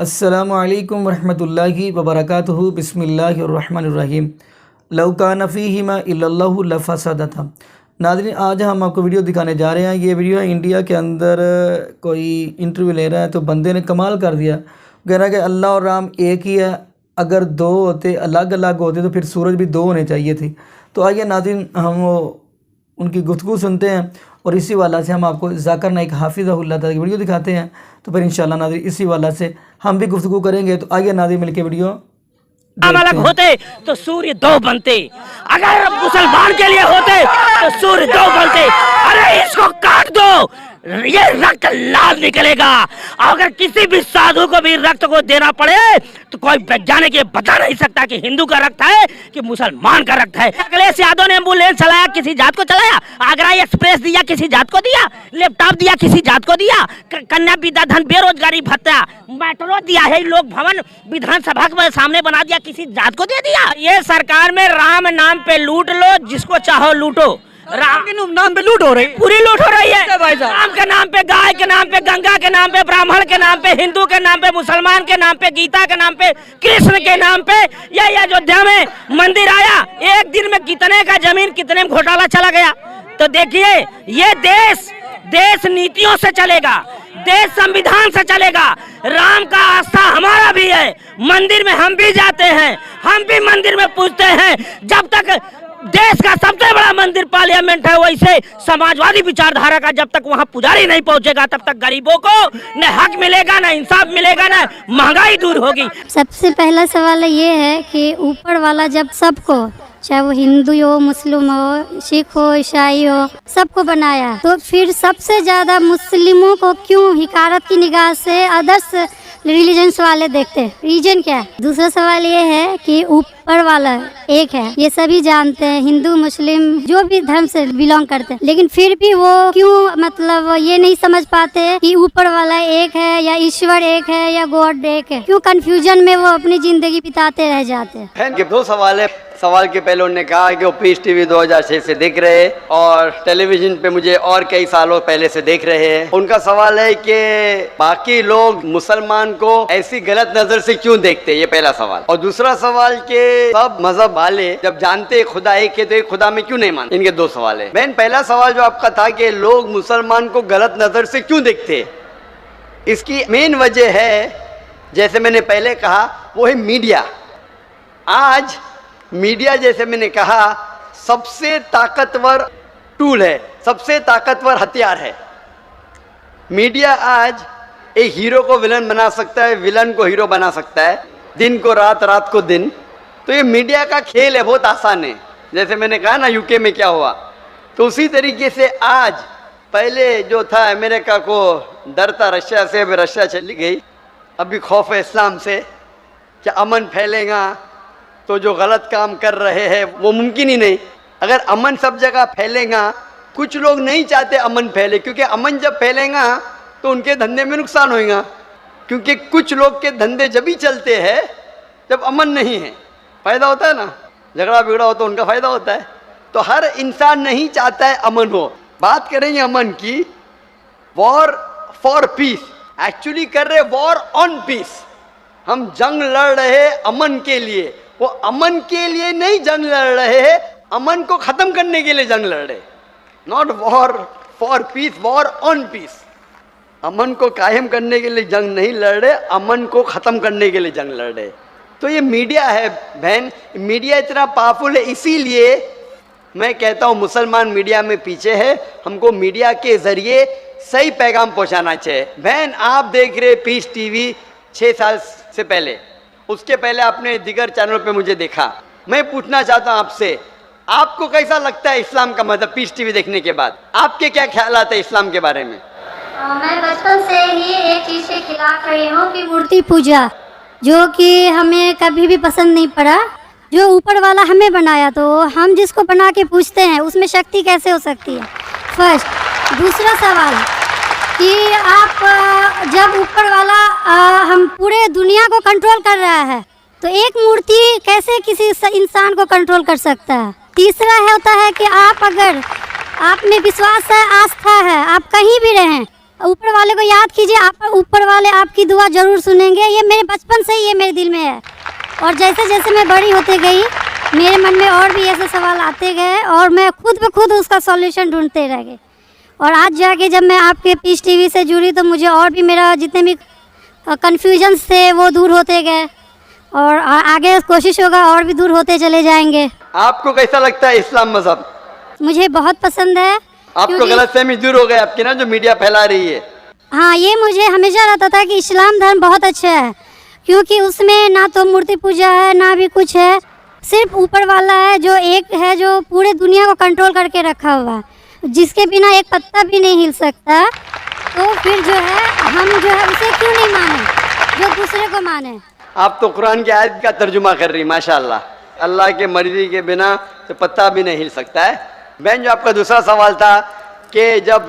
अस्सलामुअलैकुम वरहमतुल्लाहि वबरकातुहू बिस्मिल्लाहिर्रहमानिर्रहीम लौ कान फ़ीहिमा इल्लल्लाहु लफ़सदता। नाज़रीन, आज हम आपको वीडियो दिखाने जा रहे हैं। ये वीडियो है इंडिया के अंदर कोई इंटरव्यू ले रहा है तो बंदे ने कमाल कर दिया। कह रहा है कि अल्लाह और राम एक ही है, अगर दो होते अलग अलग होते तो फिर सूरज भी दो होने चाहिए थे। तो आइए नाज़रीन, हम उनकी गुफ्तगू सुनते हैं और इसी वाला से हम आपको ज़ाकिर नाइक हाफिज़हुल्लाह ताला की वीडियो दिखाते हैं। तो फिर इंशाल्लाह नाज़रीन इसी वाला से हम भी गुफ्तगू करेंगे। तो आइए नाज़रीन मिलके वीडियो अलग होते तो सूर्य दो बनते, अगर मुसलमान के लिए होते तो सूर्य दो बनते। अरे इसको काट दो, ये रक्त लाल निकलेगा। अगर किसी भी साधु को भी रक्त को देना पड़े तो कोई वैज्ञानिक ये बता नहीं सकता कि हिंदू का रक्त है कि मुसलमान का रक्त है। अखिलेश यादव ने एम्बुलेंस चलाया, किसी जात को चलाया। आगरा एक्सप्रेस दिया, किसी जात को दिया। लैपटॉप दिया, किसी जात को दिया। कन्या विद्याधन, बेरोजगारी भत्ता, मेट्रो दिया है, लोक भवन विधानसभा के सामने बना दिया, किसी जात को दे दिया। ये सरकार में राम नाम पे लूट लो, जिसको चाहो लूटो। राम के नाम पे लूट हो रही, पूरी लूट हो रही है। राम के नाम पे, गाय के नाम पे, गंगा के नाम पे, ब्राह्मण के नाम पे, हिंदू के नाम पे, मुसलमान के नाम पे, गीता के नाम पे, कृष्ण के नाम पे। ये अयोध्या में मंदिर आया, एक दिन में कितने का जमीन, कितने में घोटाला चला गया। तो देखिए, ये देश नीतियों से चलेगा, देश संविधान से चलेगा। राम का आस्था हमारा भी है, मंदिर में हम भी जाते हैं, हम भी मंदिर में पूजते हैं। जब तक देश का सबसे बड़ा मंदिर पार्लियामेंट है, वैसे समाजवादी विचारधारा का जब तक वहां पुजारी नहीं पहुंचेगा तब तक गरीबों को न हक मिलेगा, न इंसाफ मिलेगा, न महंगाई दूर होगी। सबसे पहला सवाल ये है कि ऊपर वाला जब सबको, चाहे वो हिंदू हो, मुस्लिम हो, सिख हो, ईसाई हो, सबको बनाया, तो फिर सबसे ज्यादा मुस्लिमों को क्यों हिकारत की निगाह से अदर्स रिलीजन्स वाले देखते हैं? रीजन क्या है? दूसरा सवाल ये है कि ऊपर वाला एक है, ये सभी जानते हैं, हिंदू मुस्लिम जो भी धर्म से बिलोंग करते हैं, लेकिन फिर भी वो क्यों मतलब ये नहीं समझ पाते कि ऊपर वाला एक है या ईश्वर एक है या गॉड एक है? क्यों कंफ्यूजन में वो अपनी जिंदगी बिताते रह जाते हैं? दो सवाल है। सवाल के पहले उन्होंने कहा कि वो पीस टीवी 2006 से देख रहे हैं और टेलीविजन पे मुझे और कई सालों पहले से देख रहे हैं। उनका सवाल है कि बाकी लोग मुसलमान को ऐसी गलत नजर से क्यों देखते हैं, ये पहला सवाल। और दूसरा सवाल के सब मजहब वाले जब जानते खुदा एक है तो एक खुदा में क्यों नहीं मानते? इनके दो सवाल है। बहन, पहला सवाल जो आपका था कि लोग मुसलमान को गलत नजर से क्यों देखते हैं, इसकी मेन वजह है, जैसे मैंने पहले कहा, वो है मीडिया। आज मीडिया, जैसे मैंने कहा, सबसे ताकतवर टूल है, सबसे ताकतवर हथियार है। मीडिया आज एक हीरो को विलन बना सकता है, विलन को हीरो बना सकता है, दिन को रात, रात को दिन। तो ये मीडिया का खेल है, बहुत आसान है। जैसे मैंने कहा ना यूके में क्या हुआ, तो उसी तरीके से आज पहले जो था अमेरिका को डर था रशिया से, रशिया चली गई। अभी खौफ है इस्लाम से कि अमन फैलेगा तो जो गलत काम कर रहे हैं वो मुमकिन ही नहीं। अगर अमन सब जगह फैलेगा, कुछ लोग नहीं चाहते अमन फैले, क्योंकि अमन जब फैलेगा तो उनके धंधे में नुकसान होगा, क्योंकि कुछ लोग के धंधे जब ही चलते हैं जब अमन नहीं है। फ़ायदा होता है ना, झगड़ा बिगड़ा हो तो उनका फ़ायदा होता है। तो हर इंसान नहीं चाहता है अमन हो। बात करेंगे अमन की, वॉर फॉर पीस, एक्चुअली कर रहे वॉर ऑन पीस। हम जंग लड़ रहे अमन के लिए, वो अमन के लिए नहीं जंग लड़ रहे हैं, अमन को खत्म करने के लिए जंग लड़ रहे। Not war for peace, war on peace. अमन को कायम करने के लिए जंग नहीं लड़ रहे, अमन को खत्म करने के लिए जंग लड़ रहे। तो ये मीडिया है बहन, मीडिया इतना पावरफुल है, इसीलिए मैं कहता हूँ मुसलमान मीडिया में पीछे है। हमको मीडिया के जरिए सही पैगाम पहुँचाना चाहिए। बहन, आप देख रहे पीस टीवी 6 साल से पहले, उसके पहले आपने दिगर चैनल पे मुझे देखा। मैं पूछना चाहता हूँ आपसे, आपको कैसा लगता है इस्लाम का मज़हब पीस टीवी देखने के बाद? आपके क्या ख्याल आते हैं इस्लाम के बारे में? मैं बचपन से ही एक चीज़ के खिलाफ रही हूँ कि मूर्ति पूजा, जो कि हमें कभी भी पसंद नहीं पड़ा। जो ऊपर वाला हमें बनाया, तो हम जिसको बना के पूछते हैं उसमें शक्ति कैसे हो सकती है? फर्स्ट। दूसरा सवाल कि आप जब ऊपर वाला हम पूरे दुनिया को कंट्रोल कर रहा है, तो एक मूर्ति कैसे किसी इंसान को कंट्रोल कर सकता है? तीसरा होता है कि आप अगर आप में विश्वास है, आस्था है, आप कहीं भी रहें ऊपर वाले को याद कीजिए, आप ऊपर वाले आपकी दुआ जरूर सुनेंगे। ये मेरे बचपन से ही ये मेरे दिल में है, और जैसे जैसे मैं बड़ी होते गई मेरे मन में और भी ऐसे सवाल आते गए, और मैं खुद ब खुद उसका सॉल्यूशन ढूंढते रह गई। और आज जाके जब मैं आपके पीस टीवी से जुड़ी तो मुझे और भी मेरा जितने भी कन्फ्यूजन्स थे वो दूर होते गए, और आगे कोशिश होगा और भी दूर होते चले जाएंगे। आपको कैसा लगता है इस्लाम मजहब? मुझे बहुत पसंद है। आपको क्योंकि- गलतफहमी दूर हो गई आपकी ना, जो मीडिया फैला रही है? हाँ, ये मुझे हमेशा रहता था कि इस्लाम धर्म बहुत अच्छा है, क्योंकि उसमें ना तो मूर्ति पूजा है ना भी कुछ है, सिर्फ ऊपर वाला है जो एक है, जो पूरे दुनिया को कंट्रोल करके रखा हुआ है, जिसके बिना एक पत्ता भी नहीं हिल सकता। तो फिर जो है हम जो है उसे क्यों नहीं माने, जो दूसरे को माने। आप तो कुरान की आयत का तर्जुमा कर रही, माशाल्लाह। अल्लाह के मर्जी के बिना तो पत्ता भी नहीं हिल सकता है। बहन, जो आपका दूसरा सवाल था कि जब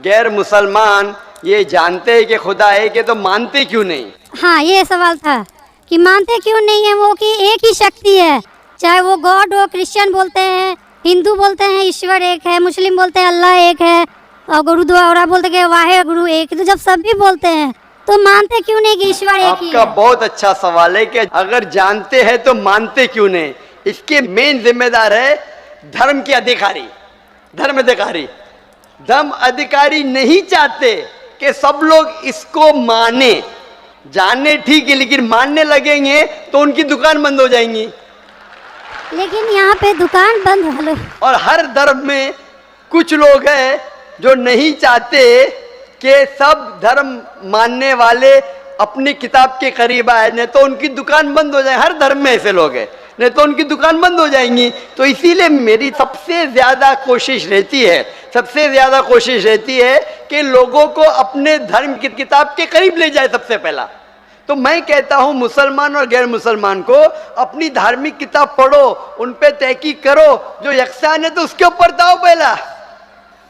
गैर मुसलमान ये जानते हैं कि खुदा है कि तो मानते क्यों नहीं? हाँ, ये सवाल था कि मानते क्यों नहीं है वो, कि एक ही शक्ति है, चाहे वो गॉड हो, क्रिश्चियन बोलते हैं, हिंदू बोलते हैं ईश्वर एक है, मुस्लिम बोलते हैं अल्लाह एक है, और गुरुद्वारा बोलते हैं वाहे गुरु एक। तो जब सब भी बोलते हैं तो मानते क्यों नहीं कि ईश्वर एक ही आपका है? बहुत अच्छा सवाल है कि अगर जानते हैं तो मानते क्यों नहीं। इसके मेन जिम्मेदार है धर्म के अधिकारी, धर्म अधिकारी। धर्म अधिकारी नहीं चाहते कि सब लोग इसको माने। जानने ठीक है, लेकिन मानने लगेंगे तो उनकी दुकान बंद हो जाएंगी। लेकिन यहाँ पे दुकान बंद है लो। और हर धर्म में कुछ लोग हैं जो नहीं चाहते कि सब धर्म मानने वाले अपनी किताब के करीब आए, नहीं तो उनकी दुकान बंद हो जाए। हर धर्म में ऐसे लोग हैं, नहीं तो उनकी दुकान बंद हो जाएंगी। तो इसीलिए मेरी सबसे ज़्यादा कोशिश रहती है कि लोगों को अपने धर्म की किताब के करीब ले जाए सबसे पहला। तो मैं कहता हूँ मुसलमान और गैर मुसलमान को अपनी धार्मिक किताब पढ़ो, उन पे तहकीक करो, जो यकसान है तो उसके ऊपर दाव पहला।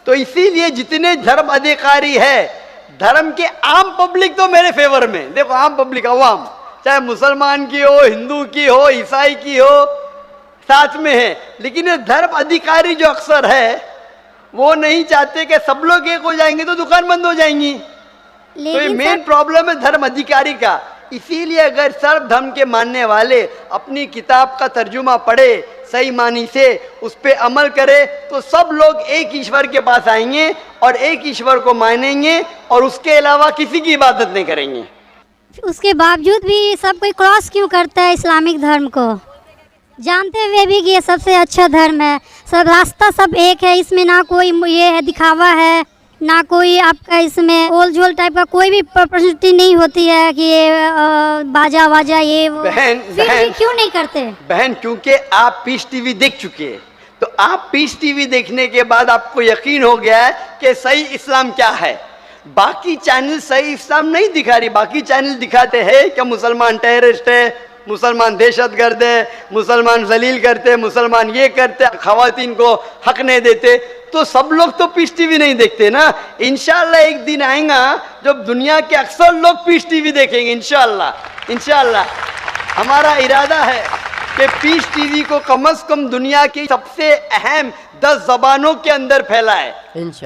तो इसीलिए जितने धर्म अधिकारी है, धर्म के आम पब्लिक तो मेरे फेवर में, देखो आम पब्लिक, अवाम, चाहे मुसलमान की हो, हिंदू की हो, ईसाई की हो, साथ में है। लेकिन ये धर्म अधिकारी जो अक्सर है वो नहीं चाहते कि सब लोग एक हो जाएंगे तो दुकान बंद हो जाएंगी। तो ये लेकिन मेन प्रॉब्लम है धर्म अधिकारी का। इसीलिए अगर सर्व धर्म के मानने वाले अपनी किताब का तर्जुमा पढ़े, सही मानी से उस पे अमल करे, तो सब लोग एक ईश्वर के पास आएंगे और एक ईश्वर को मानेंगे और उसके अलावा किसी की इबादत नहीं करेंगे। उसके बावजूद भी सब कोई क्रॉस क्यों करता है इस्लामिक धर्म को, जानते हुए भी कि ये सबसे अच्छा धर्म है, सब रास्ता सब एक है, इसमें ना कोई ये है दिखावा है, ना कोई आपका इसमें ओल झोल टाइप का कोई भी पर्सनैलिटी नहीं होती है कि ये बाजा वाजा ये वो। बहन, फिर भी क्यों नहीं करते? बहन, क्योंकि आप पीस टीवी देख चुके हैं, तो आप पीस टीवी देखने के बाद आपको यकीन हो गया है कि सही इस्लाम क्या है। बाकी चैनल सही इस्लाम नहीं दिखा रही। बाकी चैनल दिखाते हैं कि मुसलमान टेररिस्ट है, मुसलमान दहशतगर्द है, मुसलमान जलील करते, मुसलमान ये करते, खवातीन को हक नहीं देते। तो सब लोग तो पीस टीवी नहीं देखते ना। इंशाल्लाह एक दिन आएगा जब दुनिया के अक्सर लोग पीस टीवी देखेंगे। इंशाल्लाह हमारा इरादा है कि पीस टीवी को कम से कम दुनिया की सबसे अहम 10 ज़बानों के अंदर फैलाए।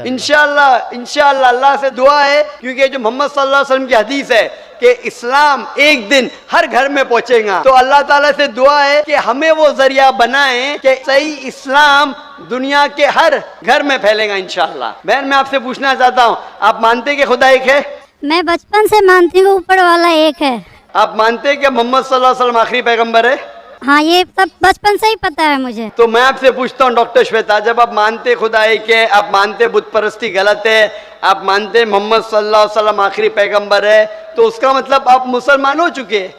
इंशाल्लाह अल्लाह से दुआ है, क्योंकि जो मोहम्मद सल्लल्लाहु अलैहि वसल्लम की हदीस है कि इस्लाम एक दिन हर घर में पहुंचेगा। तो अल्लाह ताला से दुआ है कि हमें वो जरिया बनाए कि सही इस्लाम दुनिया के हर घर में फैलेगा इंशाल्लाह। बहन, मैं आपसे पूछना चाहता हूँ, आप मानते कि खुदा एक है? मैं बचपन से मानती हूँ ऊपर वाला एक है। आप मानते कि मोहम्मद सल्लल्लाहु अलैहि वसल्लम आखिरी पैगंबर है? हाँ, ये सब बचपन से ही पता है मुझे। तो मैं आपसे पूछता हूँ डॉक्टर श्वेता, जब आप मानते खुदा एक है, आप मानते बुत परस्ती गलत है, आप मानते मोहम्मद सल्लल्लाहु अलैहि वसल्लम आखिरी पैगंबर है, तो उसका मतलब आप मुसलमान हो चुके हैं।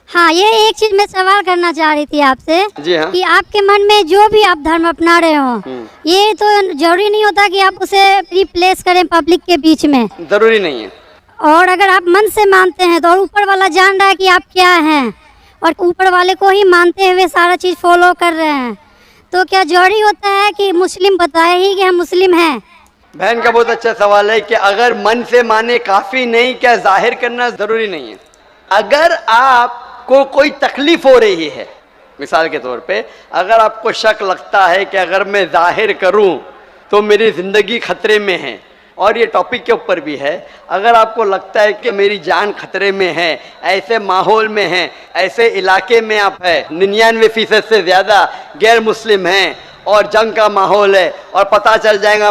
हाँ, ये एक चीज मैं सवाल करना चाह रही थी आपसे। जी हाँ। कि आपके मन में जो भी आप धर्म अपना रहे हो, ये तो जरूरी नहीं होता कि आप उसे रिप्लेस करें पब्लिक के बीच में। जरूरी नहीं है। और अगर आप मन से मानते हैं तो, और ऊपर वाला जान रहा है कि आप क्या हैं, और ऊपर वाले को ही मानते हुए सारा चीज़ फॉलो कर रहे हैं, तो क्या जरूरी होता है कि मुस्लिम बताए ही कि हम मुस्लिम हैं? बहन का बहुत अच्छा सवाल है कि अगर मन से माने काफ़ी नहीं, क्या जाहिर करना ज़रूरी नहीं है? अगर आपको कोई तकलीफ हो रही है, मिसाल के तौर पे अगर आपको शक लगता है कि अगर मैं जाहिर करूं तो मेरी ज़िंदगी खतरे में है, और ये टॉपिक के ऊपर भी है। अगर आपको लगता है कि मेरी जान खतरे में है, ऐसे माहौल में है, ऐसे इलाके में आप है, 99% से ज़्यादा गैर मुस्लिम हैं और जंग का माहौल है और पता चल जाएगा।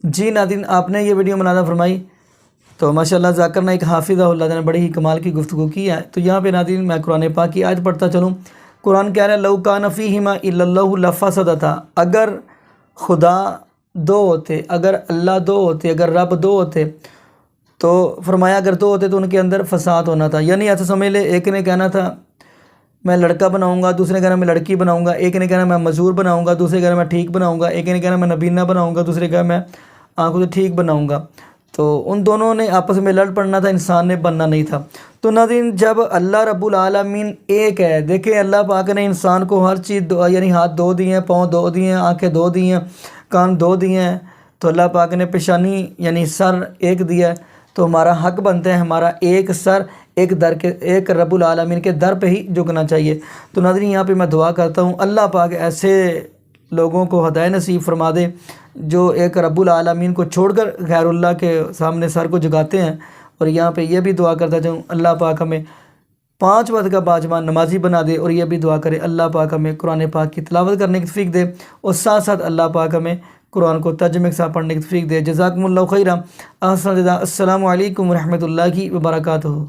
जी नाज़रीन, आपने ये वीडियो मुनाज़ा फरमाई तो माशाल्लाह ज़ाकिर नाइक हाफिज़हुल्लाह ने बड़ी ही कमाल की गुफ्तगू की है। तो यहाँ पे नाज़रीन मैं कुरान पाक की आयत पढ़ता चलूँ। कुरान कह रहा है लौ कान फ़ीहिमा इल्लल्लाहु लफ़सदता, अगर खुदा दो होते, अगर अल्लाह दो होते, अगर रब दो होते, तो फरमाया अगर दो होते तो उनके अंदर फसाद होना था। यानी ऐसा समझ ले, एक ने कहना था मैं लड़का बनाऊंगा, दूसरे ने कहना मैं लड़की बनाऊंगा, एक ने कहना मैं मजूर बनाऊंगा, दूसरे कहना मैं ठीक बनाऊंगा, एक ने कहना मैं नबीना बनाऊंगा, दूसरे कहना मैं आंखों से ठीक बनाऊंगा। तो उन दोनों ने आपस में लड़ पड़ना था, इंसान ने बनना नहीं था। तो नाज़रीन जब अल्लाह रब्बुल आलमीन एक है, देखें अल्लाह पाक ने इंसान को हर चीज़ यानी हाथ दो दिए हैं, पाँव दो दिए हैं, आँखें दो दी हैं, कान दो दिए हैं, तो अल्लाह पाक ने पेशानी यानी सर एक दिया है। तो हमारा हक बनता है हमारा एक सर एक दर के एक रब्बुल आलमीन के दर पे ही झुकना चाहिए। तो नाज़रीन यहाँ पे मैं दुआ करता हूँ अल्लाह पाक ऐसे लोगों को हिदायत नसीब फरमा दे जो एक रब्बुल आलमीन को छोड़कर गैरुल्लाह के सामने सर को झुकाते हैं। और यहाँ पे ये भी दुआ करता जाऊँ अल्लाह पाक हमें 5 वक्त का बाजमान नमाजी बना दे। और ये भी दुआ करे अल्लाह पाक हमें कुरान पाक की तिलावत करने की तौफीक दे और साथ साथ अल्लाह पाक हमें कुरान को तर्जुमे के साथ पढ़ने की तौफीक दे। जज़ाकुमुल्लाहु खैरा। अस्सलामु अलैकुम व रहमतुल्लाहि व बरकातुहू।